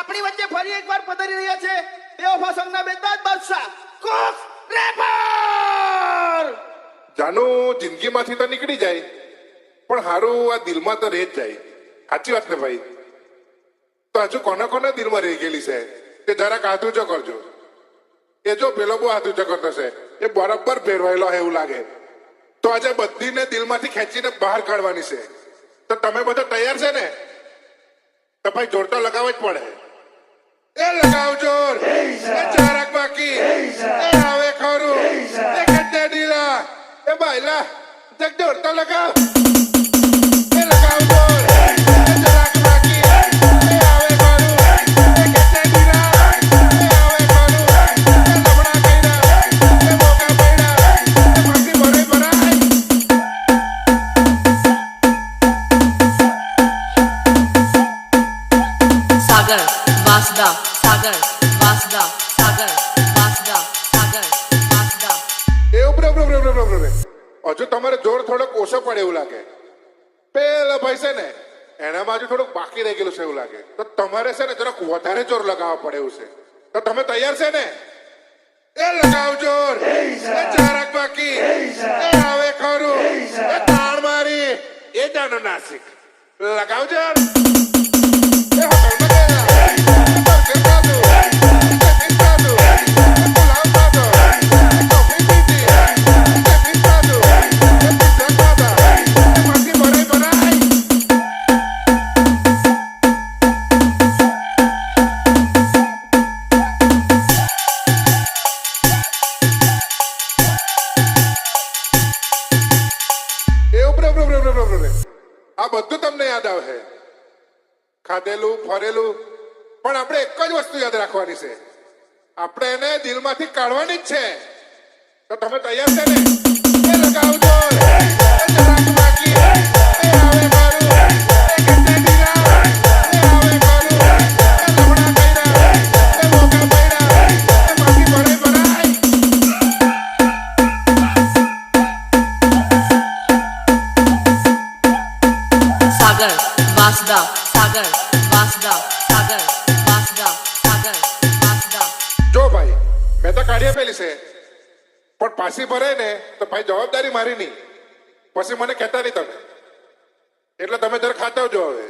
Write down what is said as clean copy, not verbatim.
આપણી વચ્ચે ફરી એકવાર પધારી રહ્યા છે બેવફા સંઘના બેતાજ બાદશાહ કોક રેપર. જાનુ જિંદગીમાંથી તો નીકળી જાય પણ હારું આ દિલમાં તો રહી જ જાય. સાચી વાત ને ભાઈ? તો હજુ કોના કોના દિલમાં રહી ગયેલી છે તે જરાક હાથ ઊંચો કરજો. એ જો પેલો બહુ હાથ ઊંચો કરતો છે એ બરાબર ફેરવાયેલો એવું લાગે. તો આજે બધીને દિલમાંથી ખેંચીને બહાર કાઢવાની છે. તો તમે બધા તૈયાર છે ને? તો ભાઈ જોર તો લગાવવો જ પડે. એ લગાવ જોર. એ જરાક બાકી. એ આવે ખરું. એ કેટલે ઢીલા. એ બાયલા જગ જોર તો લગાવ. એ લગાવ જોર. એ જરાક બાકી. એ આવે ખરું. એ કેટલે ઢીલા. એ આવે ખરું. એ લબડા કઈરા. એ મોકા પૈડા. એ માથી ભરે ભરાય. सागर वासदा सागर वासदा सागर वासदा सागर वासदा. એ ઉભરે ઉભરે ઉભરે ઉભરે ઉભરે. હજુ તમારે જોર થોડોક ઓછો પડે એવું લાગે. પેલો ભાઈ છે ને એનામાં હજુ થોડુંક બાકી રહી ગયેલું છે એવું લાગે. તો તમારે છે ને જરાક વધારે જોર લગાવવા પડે એવું છે. તો તમે તૈયાર છે ને? એ લગાવ જોર. એ જરાક બાકી. એ આવે ખરું. એ તાણ મારી. એ જાનો નાસિક. લગાવ જોર. એ હોટલમાં ગયેલા. એ બર્ગર ખાધું. એ ચટણી ખાધું. એ પુલાવ ખાધો. એ કોફી પીધી. એ ચટણી ખાધું. એ પિઝા ખાધા. એ માથી ભરાય ભરાય. એ ઉભરે ઉભરે ઉભરે ઉભરે ઉભરે. આ બધું તમને યાદ આવે. ખાધેલું ફરેલું પણ આપણે એક જ વસ્તુ યાદ રાખવાની છે. આપણે એને દિલમાંથી કાઢવાની જ છે. તો તમે તૈયાર છે ને? એ લગાવ જોર. એ જરાક બાકી. એ આવે ખરું. એ કેટલે ઢીલા. એ આવે ખરું. એ લબડા કઈરા. એ મોકા પૈડા. એ માથી ભરાય ભરાય. सागर वासदा सागर वासदा सागर वासदा सागर वासदा. જો ભાઈ મેં તો કાઢી આપેલી છે પણ પાછી ભરાય ને તો ભાઈ જવાબદારી મારી નહીં. પછી મને કહેતા નહીં તમે. એટલે તમે જરા ખાતા આવજો હવે.